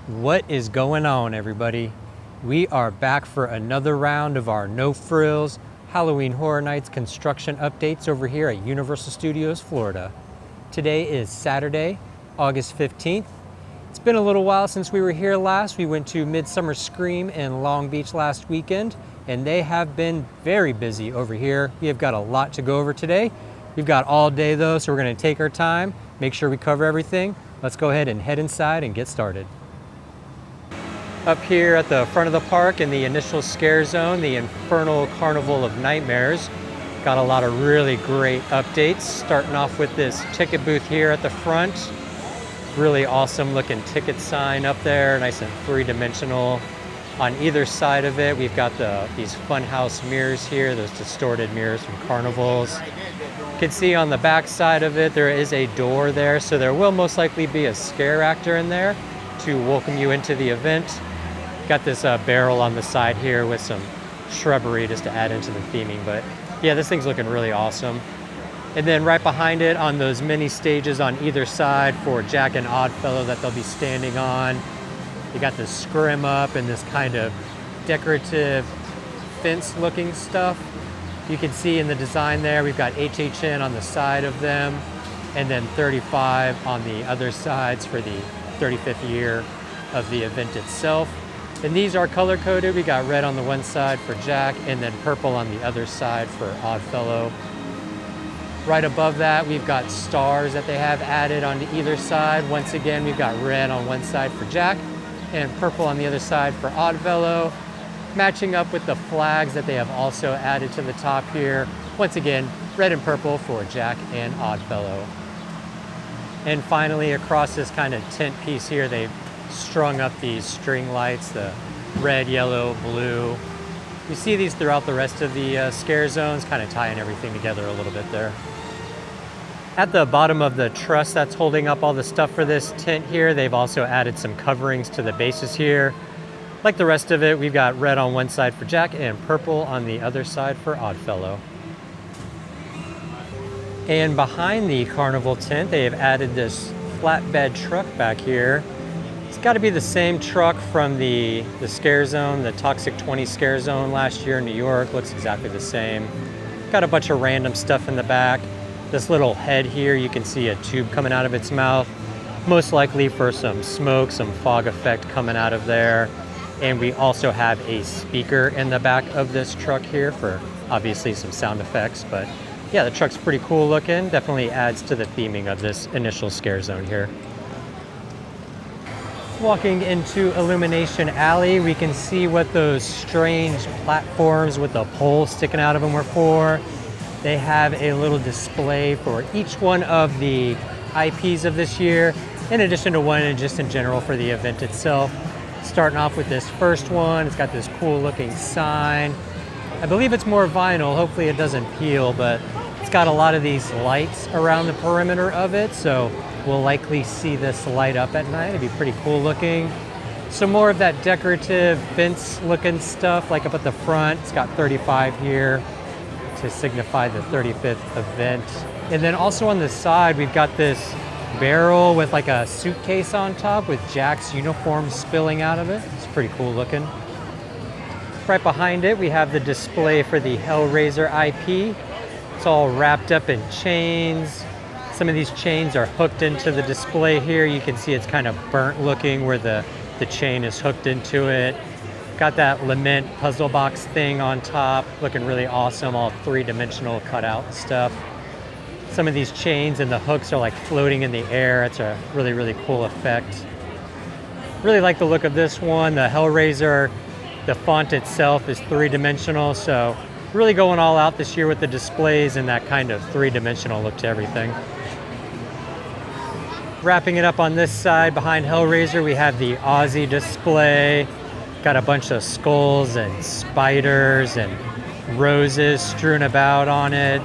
What is going on, everybody? We are back for another round of our No Frills Halloween Horror Nights construction updates over here at Universal Studios, Florida. Today is Saturday, August 15th. It's been a little while since we were here last. We went to Midsummer Scream in Long Beach last weekend, and they have been very busy over here. We have got a lot to go over today. We've got all day though, so we're gonna take our time, make sure we cover everything. Let's go ahead and head inside and get started. Up here at the front of the park in the initial scare zone, the Infernal Carnival of Nightmares. Got a lot of really great updates, starting off with this ticket booth here at the front. Really awesome looking ticket sign up there, nice and three-dimensional. On either side of it, we've got these funhouse mirrors here, those distorted mirrors from carnivals. You can see on the back side of it, there is a door there, so there will most likely be a scare actor in there to welcome you into the event. Got this barrel on the side here with some shrubbery just to add into the theming, but yeah, this thing's looking really awesome. And then right behind it on those mini stages on either side for Jack and Oddfellow that they'll be standing on, you got this scrim up and this kind of decorative fence looking stuff. You can see in the design there, we've got HHN on the side of them and then 35 on the other sides for the 35th year of the event itself. And these are color coded. We got red on the one side for Jack and then purple on the other side for Oddfellow. Right above that, we've got stars that they have added onto either side. Once again, we've got red on one side for Jack and purple on the other side for Oddfellow, matching up with the flags that they have also added to the top here. Once again, red and purple for Jack and Oddfellow. And finally, across this kind of tent piece here, they've strung up these string lights, the red, yellow, blue. You see these throughout the rest of the scare zones, kind of tying everything together a little bit there. At the bottom of the truss that's holding up all the stuff for this tent here, they've also added some coverings to the bases here. Like the rest of it, we've got red on one side for Jack and purple on the other side for Oddfellow. And behind the carnival tent, they have added this flatbed truck back here. It's got to be the same truck from the scare zone, the Toxic 20 scare zone last year in New York. Looks exactly the same. Got a bunch of random stuff in the back. This little head here, you can see a tube coming out of its mouth, most likely for some smoke, some fog effect coming out of there. And we also have a speaker in the back of this truck here for obviously some sound effects. But yeah, the truck's pretty cool looking. Definitely adds to the theming of this initial scare zone here. Walking into Illumination Alley, we can see what those strange platforms with the pole sticking out of them were for. They have a little display for each one of the IPs of this year, in addition to one just in general for the event itself. Starting off with this first one, it's got this cool looking sign. I believe it's more vinyl, hopefully it doesn't peel, but it's got a lot of these lights around the perimeter of it, so we'll likely see this light up at night. It'd be pretty cool looking. Some more of that decorative fence looking stuff like up at the front. It's got 35 here to signify the 35th event. And then also on the side, we've got this barrel with like a suitcase on top with Jack's uniform spilling out of it. It's pretty cool looking. Right behind it, we have the display for the Hellraiser IP. It's all wrapped up in chains. Some of these chains are hooked into the display here. You can see it's kind of burnt looking where the chain is hooked into it. Got that lament puzzle box thing on top, looking really awesome, all three-dimensional cutout stuff. Some of these chains and the hooks are like floating in the air. It's a really, really cool effect. Really like the look of this one. The Hellraiser, the font itself is three-dimensional, so really going all out this year with the displays and that kind of three-dimensional look to everything. Wrapping it up on this side behind Hellraiser, we have the Aussie display. Got a bunch of skulls and spiders and roses strewn about on it.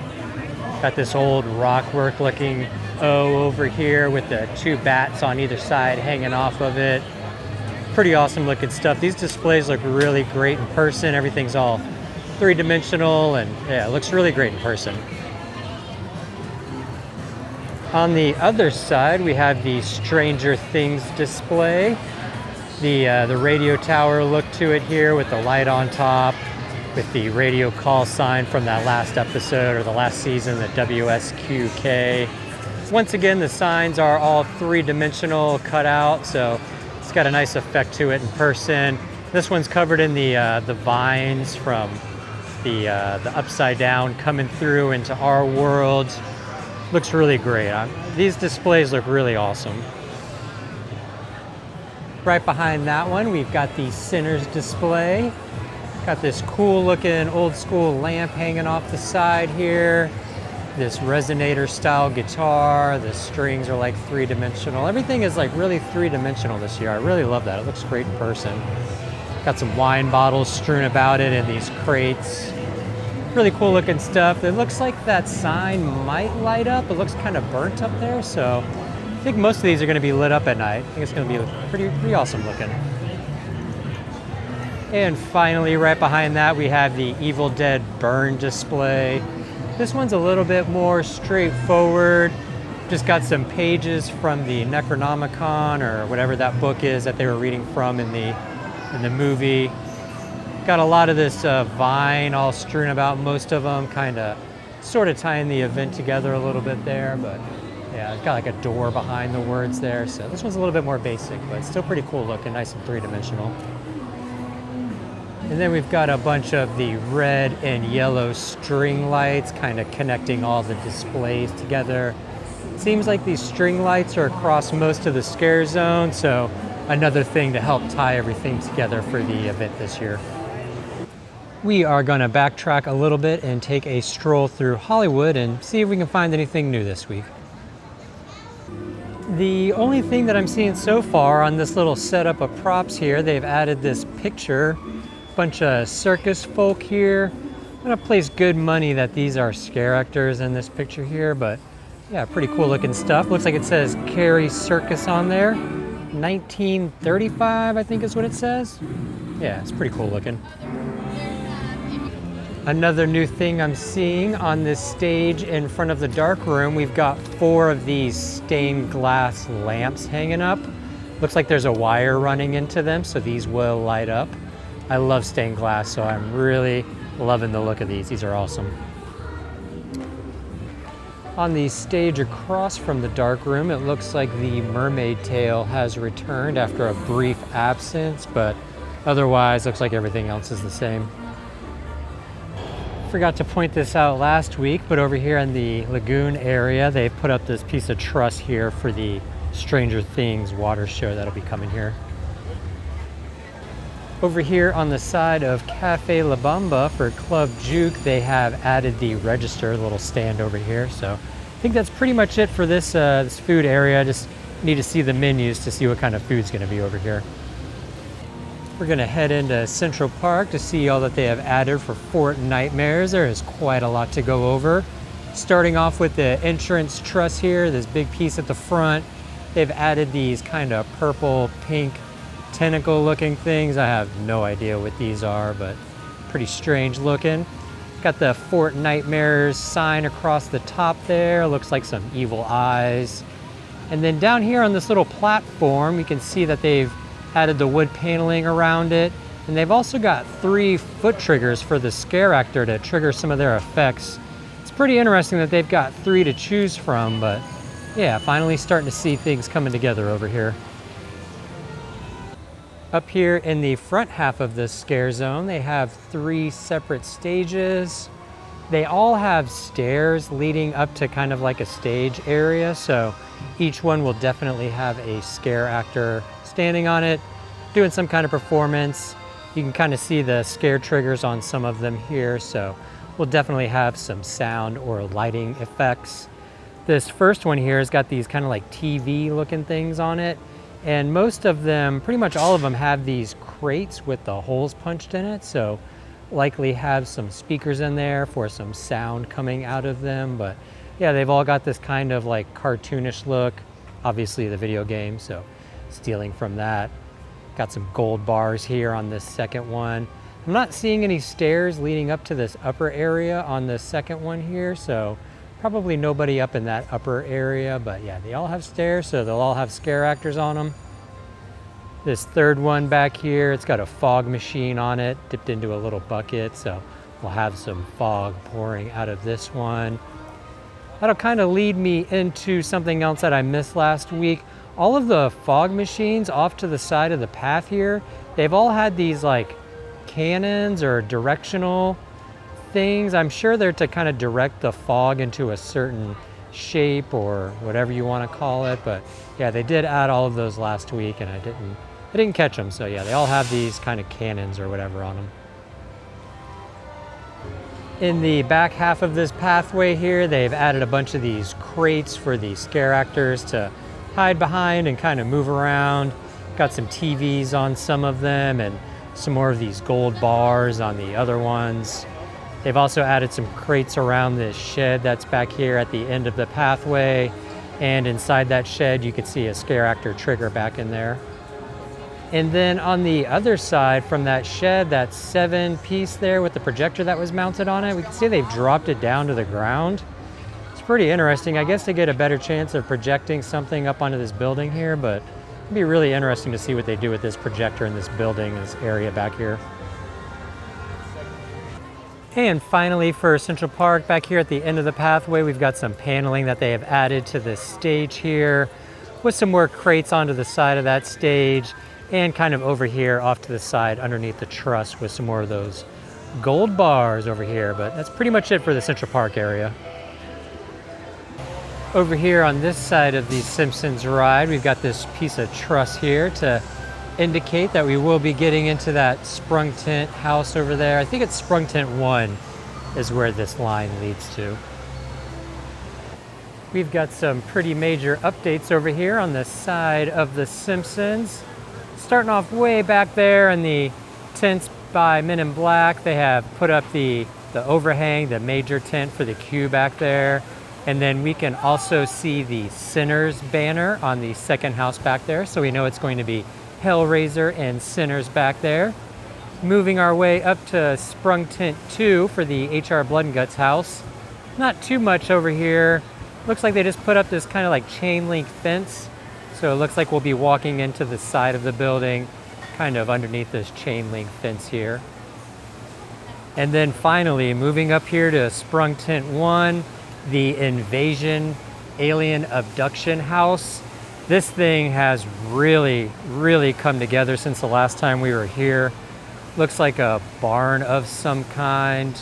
Got this old rockwork looking O over here with the two bats on either side hanging off of it. Pretty awesome looking stuff. These displays look really great in person. Everything's all three-dimensional and yeah, it looks really great in person. On the other side, we have the Stranger Things display. The radio tower look to it here with the light on top, with the radio call sign from that last episode or the last season, the WSQK. Once again, the signs are all three-dimensional cut out, so it's got a nice effect to it in person. This one's covered in the vines from the upside down coming through into our world. Looks really great. These displays look really awesome. Right behind that one, we've got the Sinners display. Got this cool looking old school lamp hanging off the side here. This resonator style guitar. The strings are like three-dimensional. Everything is like really three-dimensional this year. I really love that. It looks great in person. Got some wine bottles strewn about it in these crates. Really cool looking stuff. It looks like that sign might light up. It looks kind of burnt up there, so I think most of these are going to be lit up at night. I think it's going to be pretty awesome looking. And finally, right behind that, we have the Evil Dead Burn display. This one's a little bit more straightforward. Just got some pages from the Necronomicon or whatever that book is that they were reading from in the movie. Got a lot of this vine all strewn about, most of them kind of sort of tying the event together a little bit there, but yeah, it's got like a door behind the words there. So this one's a little bit more basic, but still pretty cool looking, nice and three-dimensional. And then we've got a bunch of the red and yellow string lights kind of connecting all the displays together. Seems like these string lights are across most of the scare zone, so another thing to help tie everything together for the event this year. We are going to backtrack a little bit and take a stroll through Hollywood and see if we can find anything new this week. The only thing that I'm seeing so far on this little setup of props here, they've added this picture. Bunch of circus folk here. I'm gonna place good money that these are scare actors in this picture here, but yeah, pretty cool looking stuff. Looks like it says Cary Circus on there. 1935, I think is what it says. Yeah, it's pretty cool looking. Another new thing I'm seeing on this stage in front of the dark room, we've got 4 of these stained glass lamps hanging up. Looks like there's a wire running into them, so these will light up. I love stained glass, so I'm really loving the look of these. These are awesome. On the stage across from the dark room, it looks like the mermaid tail has returned after a brief absence, but otherwise looks like everything else is the same. Forgot to point this out last week, but over here in the lagoon area, they've put up this piece of truss here for the Stranger Things water show that'll be coming here. Over here on the side of Cafe La Bamba for Club Juke, they have added the register, little stand over here. So I think that's pretty much it for this, this food area. I just need to see the menus to see what kind of food's gonna be over here. We're gonna head into Central Park to see all that they have added for Fort Nightmares. There is quite a lot to go over. Starting off with the entrance truss here, this big piece at the front. They've added these kind of purple, pink, tentacle looking things. I have no idea what these are, but pretty strange looking. Got the Fort Nightmares sign across the top there. Looks like some evil eyes. And then down here on this little platform, you can see that they've added the wood paneling around it. And they've also got 3 foot triggers for the scare actor to trigger some of their effects. It's pretty interesting that they've got 3 to choose from, but yeah, finally starting to see things coming together over here. Up here in the front half of this scare zone, they have 3 separate stages. They all have stairs leading up to kind of like a stage area, so each one will definitely have a scare actor standing on it, doing some kind of performance. You can kind of see the scare triggers on some of them here, so we'll definitely have some sound or lighting effects. This first one here has got these kind of like TV looking things on it. And most of them, pretty much all of them, have these crates with the holes punched in it, so likely have some speakers in there for some sound coming out of them. But yeah, they've all got this kind of like cartoonish look, obviously the video game, so stealing from that. Got some gold bars here on this second one. I'm not seeing any stairs leading up to this upper area on the second one here, so probably nobody up in that upper area, but yeah, they all have stairs, so they'll all have scare actors on them. This third one back here, it's got a fog machine on it, dipped into a little bucket, so we'll have some fog pouring out of this one. That'll kind of lead me into something else that I missed last week. All of the fog machines off to the side of the path here, they've all had these like cannons or directional things. I'm sure they're to kind of direct the fog into a certain shape or whatever you want to call it. But yeah, they did add all of those last week and I didn't catch them. So yeah, they all have these kind of cannons or whatever on them. In the back half of this pathway here, they've added a bunch of these crates for the scare actors to hide behind and kind of move around. Got some TVs on some of them and some more of these gold bars on the other ones. They've also added some crates around this shed that's back here at the end of the pathway. And inside that shed, you could see a scare actor trigger back in there. And then on the other side from that shed, that 7-piece there with the projector that was mounted on it, we can see they've dropped it down to the ground. It's pretty interesting, I guess, to get a better chance of projecting something up onto this building here, but it'd be really interesting to see what they do with this projector in this building, this area back here. And finally, for Central Park, back here at the end of the pathway, we've got some paneling that they have added to this stage here with some more crates onto the side of that stage and kind of over here off to the side underneath the truss with some more of those gold bars over here. But that's pretty much it for the Central Park area. Over here on this side of the Simpsons ride, we've got this piece of truss here to indicate that we will be getting into that sprung tent house over there. I think it's sprung tent 1 is where this line leads to. We've got some pretty major updates over here on the side of the Simpsons. Starting off way back there in the tents by Men in Black, they have put up the overhang, the major tent for the queue back there. And then we can also see the Sinners banner on the second house back there. So we know it's going to be Hellraiser and Sinners back there. Moving our way up to Sprung Tent 2 for the HR Blood and Guts house. Not too much over here. Looks like they just put up this kind of like chain link fence. So it looks like we'll be walking into the side of the building, kind of underneath this chain link fence here. And then finally, moving up here to Sprung Tent 1, the Invasion Alien Abduction house. This thing has really come together since the last time we were here. Looks like a barn of some kind.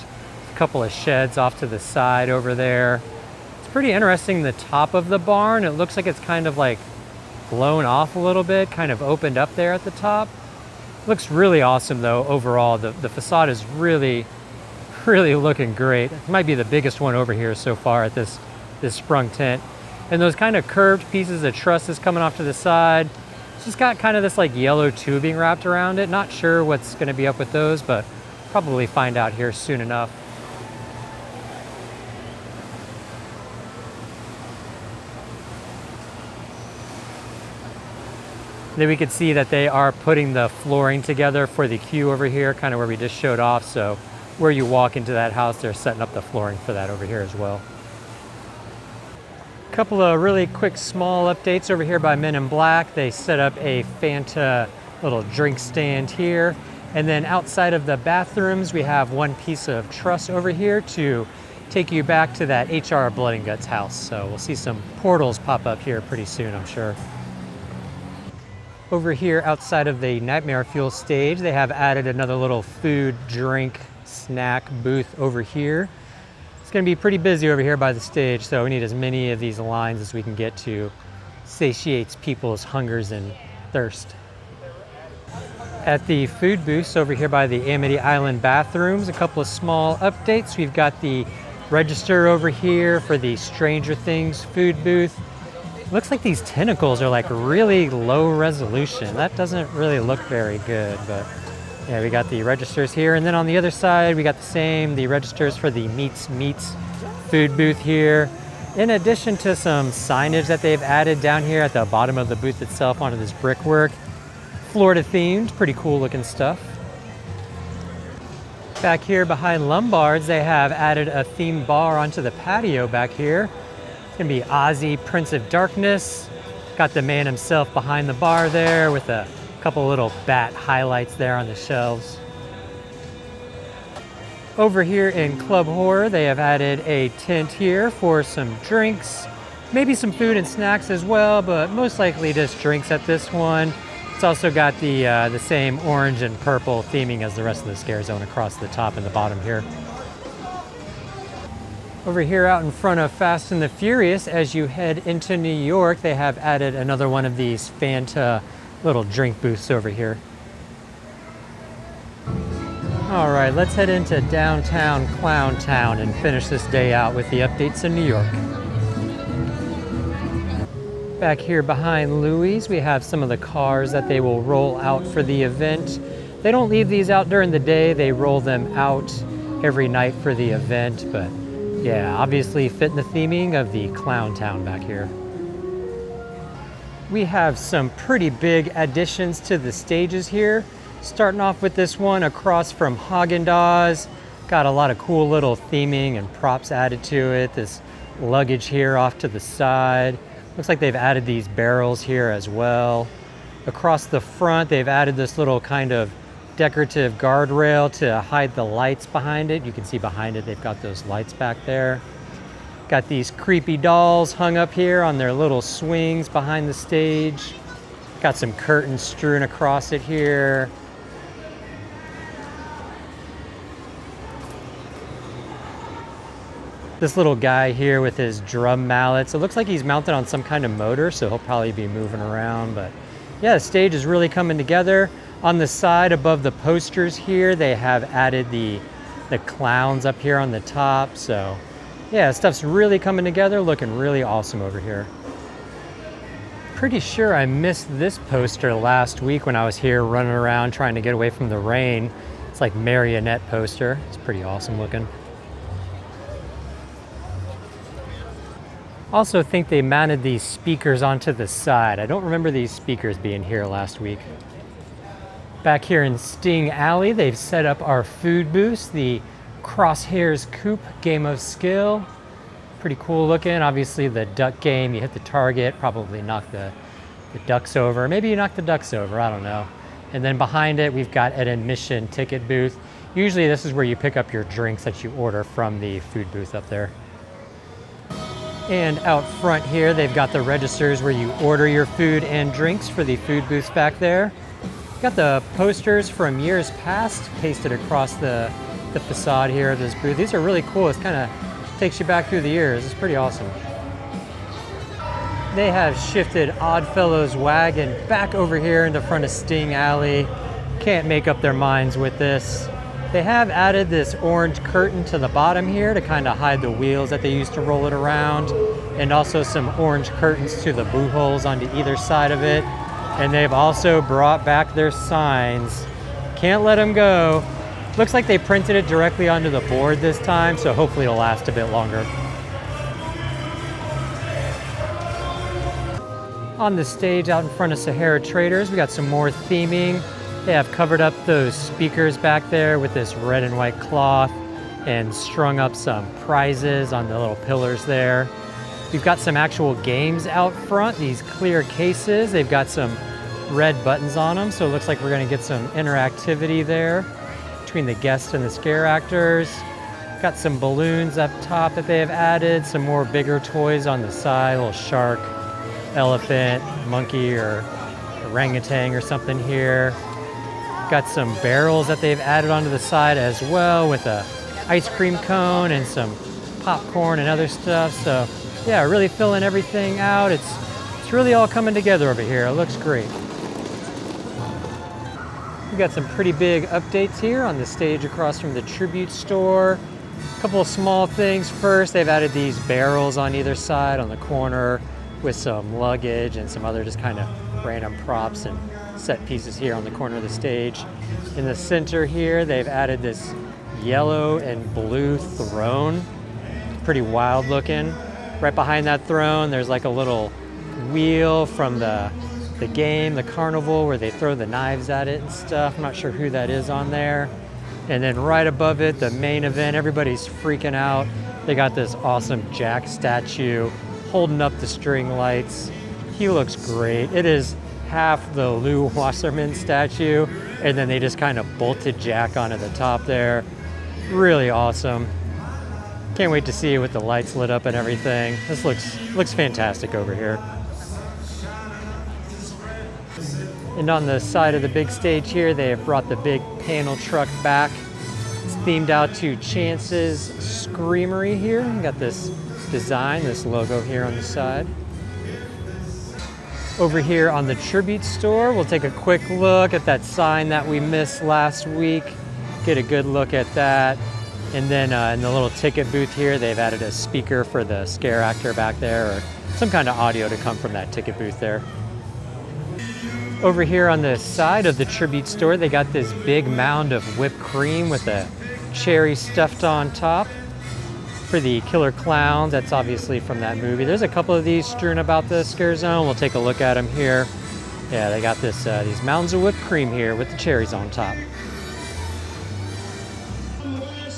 A couple of sheds off to the side over there. It's pretty interesting, the top of the barn. It looks like it's kind of like blown off a little bit, kind of opened up there at the top. Looks really awesome though overall. The facade is really looking great. It might be the biggest one over here so far at this sprung tent. And those kind of curved pieces of trusses coming off to the side. It's just got kind of this like yellow tubing wrapped around it. Not sure what's going to be up with those, but probably find out here soon enough. Then we could see that they are putting the flooring together for the queue over here, kind of where we just showed off. So where you walk into that house, they're setting up the flooring for that over here as well. A couple of really quick small updates over here by Men in Black. They set up a Fanta little drink stand here. And then outside of the bathrooms, we have one piece of truss over here to take you back to that HR Blood and Guts house. So we'll see some portals pop up here pretty soon, I'm sure. Over here outside of the Nightmare Fuel stage, they have added another little food, drink, snack booth over here. It's going to be pretty busy over here by the stage, so we need as many of these lines as we can get to satiate people's hungers and thirst. At the food booths over here by the Amity Island bathrooms, a couple of small updates. We've got the register over here for the Stranger Things food booth. Looks like these tentacles are like really low resolution. That doesn't really look very good, but yeah, we got the registers here. And then on the other side, we got the registers for the Meats food booth here. In addition to some signage that they've added down here at the bottom of the booth itself onto this brickwork. Florida themed, pretty cool looking stuff. Back here behind Lombard's, they have added a themed bar onto the patio back here. It's gonna be Ozzy, Prince of Darkness. Got the man himself behind the bar there with a Couple little bat highlights there on the shelves. Over here in Club Horror, they have added a tent here for some drinks, maybe some food and snacks as well, but most likely just drinks at this one. It's also got the same orange and purple theming as the rest of the scare zone across the top and the bottom here. Over here out in front of Fast and the Furious, as you head into New York, they have added another one of these Fanta little drink booths over here. All right, let's head into downtown Clown Town and finish this day out with the updates in New York. Back here behind Louis, we have some of the cars that they will roll out for the event. They don't leave these out during the day, they roll them out every night for the event, but yeah, obviously fitting the theming of the Clown Town back here. We have some pretty big additions to the stages here. Starting off with this one across from Haagen-Dazs. Got a lot of cool little theming and props added to it. This luggage here off to the side. Looks like they've added these barrels here as well. Across the front, they've added this little kind of decorative guardrail to hide the lights behind it. You can see behind it, they've got those lights back there. Got these creepy dolls hung up here on their little swings behind the stage. Got some curtains strewn across it here. This little guy here with his drum mallets. It looks like he's mounted on some kind of motor, so he'll probably be moving around. But yeah, the stage is really coming together. On the side above the posters here, they have added the clowns up here on the top. So yeah, stuff's really coming together, looking really awesome over here. Pretty sure I missed this poster last week when I was here running around trying to get away from the rain. It's like marionette poster. It's pretty awesome looking. Also think they mounted these speakers onto the side. I don't remember these speakers being here last week. Back here in Sting Alley, they've set up our food booths, the Crosshairs Coop Game of Skill. Pretty cool looking. Obviously the duck game, you hit the target, probably knock the ducks over. Maybe you knock the ducks over, I don't know. And then behind it, we've got an admission ticket booth. Usually this is where you pick up your drinks that you order from the food booth up there. And out front here, they've got the registers where you order your food and drinks for the food booths back there. Got the posters from years past pasted across the facade here of this booth. These are really cool. It kind of takes you back through the years. It's pretty awesome. They have shifted Oddfellows Wagon back over here in the front of Sting Alley. Can't make up their minds with this. They have added this orange curtain to the bottom here to kind of hide the wheels that they used to roll it around, and also some orange curtains to the boot holes onto either side of it. And they've also brought back their signs. Can't let them go. Looks like they printed it directly onto the board this time, so hopefully it'll last a bit longer. On the stage out in front of Sahara Traders, we got some more theming. They have covered up those speakers back there with this red and white cloth and strung up some prizes on the little pillars there. We've got some actual games out front, these clear cases. They've got some red buttons on them, so it looks like we're gonna get some interactivity there between the guests and the scare actors. Got some balloons up top that they have added, some more bigger toys on the side, a little shark, elephant, monkey, or orangutan or something here. Got some barrels that they've added onto the side as well with a ice cream cone and some popcorn and other stuff. So yeah, really filling everything out. It's really all coming together over here. It looks great. We've got some pretty big updates here on the stage across from the Tribute store. A couple of small things first. They've added these barrels on either side on the corner with some luggage and some other just kind of random props and set pieces here on the corner of the stage. In the center here, they've added this yellow and blue throne. Pretty wild looking. Right behind that throne, there's like a little wheel from the game, the carnival, where they throw the knives at it and stuff. I'm not sure who that is on there. And then right above it, the main event, everybody's freaking out. They got this awesome Jack statue holding up the string lights. He looks great. It is half the Lou Wasserman statue, and then they just kind of bolted Jack onto the top there. Really awesome. Can't wait to see it with the lights lit up and everything. This looks fantastic over here. And on the side of the big stage here, they have brought the big panel truck back. It's themed out to Chance's Screamery here. You got this design, this logo here on the side. Over here on the Tribute store, we'll take a quick look at that sign that we missed last week. Get a good look at that. And then in the little ticket booth here, they've added a speaker for the scare actor back there, or some kind of audio to come from that ticket booth there. Over here on the side of the Tribute store, they got this big mound of whipped cream with a cherry stuffed on top for the killer clowns. That's obviously from that movie. There's a couple of these strewn about the scare zone. We'll take a look at them here. Yeah, they got this these mounds of whipped cream here with the cherries on top.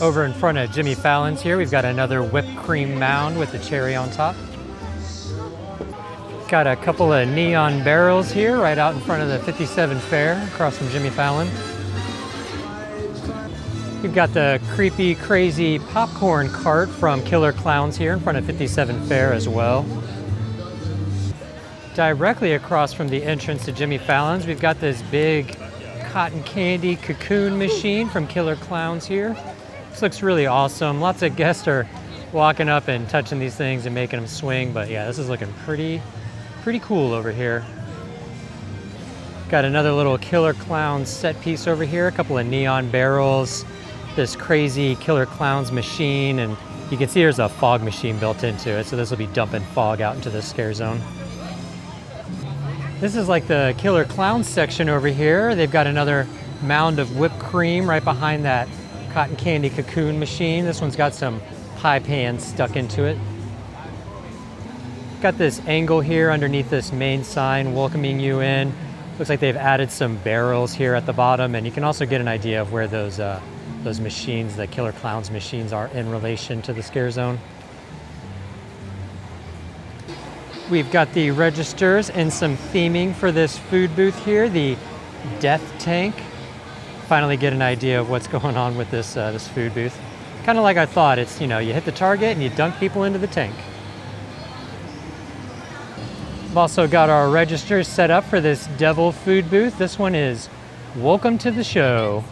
Over in front of Jimmy Fallon's here, we've got another whipped cream mound with the cherry on top. Got a couple of neon barrels here right out in front of the 57 Fair across from Jimmy Fallon. We've got the creepy, crazy popcorn cart from Killer Clowns here in front of 57 Fair as well. Directly across from the entrance to Jimmy Fallon's, we've got this big cotton candy cocoon machine from Killer Clowns here. This looks really awesome. Lots of guests are walking up and touching these things and making them swing, but yeah, this is looking pretty cool over here. Got another little Killer Clowns set piece over here, a couple of neon barrels, this crazy Killer Clowns machine, and you can see there's a fog machine built into it, so this will be dumping fog out into the scare zone. This is like the Killer Clowns section over here. They've got another mound of whipped cream right behind that cotton candy cocoon machine. This one's got some pie pans stuck into it. Got this angle here underneath this main sign welcoming you in. Looks like they've added some barrels here at the bottom, and you can also get an idea of where those machines, the Killer Clowns machines, are in relation to the scare zone. We've got the registers and some theming for this food booth here, the death tank. Finally get an idea of what's going on with this food booth. Kind of like I thought, it's, you know, you hit the target and you dunk people into the tank. We've also got our registers set up for this devil food booth. This one is Welcome to the Show.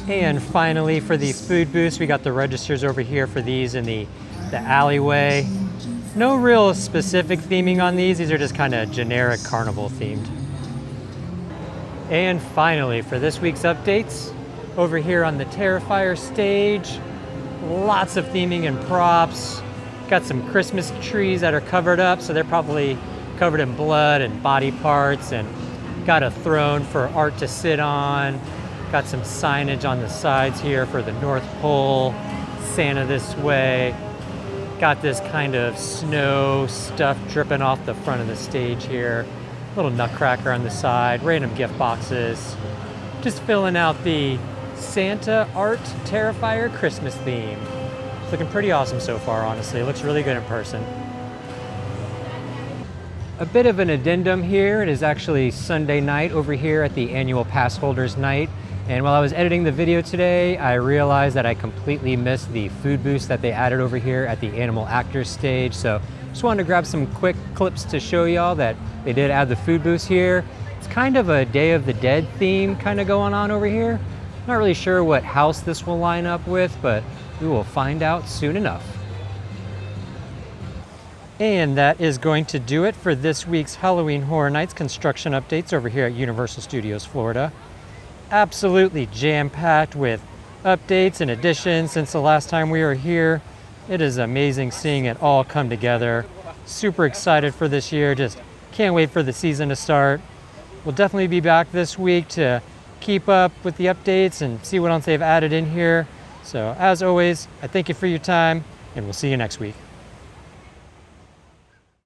And finally, for the food booths, we got the registers over here for these in the alleyway. No real specific theming on these. These are just kind of generic carnival themed. And finally, for this week's updates, over here on the Terrifier stage, lots of theming and props. Got some Christmas trees that are covered up, so they're probably covered in blood and body parts, and got a throne for Art to sit on. Got some signage on the sides here for the North Pole, Santa this way. Got this kind of snow stuff dripping off the front of the stage here. Little nutcracker on the side, random gift boxes. Just filling out the Santa Art Terrifier Christmas theme. It's looking pretty awesome so far, honestly. It looks really good in person. A bit of an addendum here. It is actually Sunday night over here at the annual pass holders night. And while I was editing the video today, I realized that I completely missed the food booths that they added over here at the Animal Actors stage. So just wanted to grab some quick clips to show y'all that they did add the food booths here. It's kind of a Day of the Dead theme kind of going on over here. Not really sure what house this will line up with, but we will find out soon enough. And that is going to do it for this week's Halloween Horror Nights construction updates over here at Universal Studios Florida. Absolutely jam-packed with updates and additions since the last time we were here. It is amazing seeing it all come together. Super excited for this year. Just can't wait for the season to start. We'll definitely be back this week to keep up with the updates and see what else they've added in here. So as always, I thank you for your time, and we'll see you next week.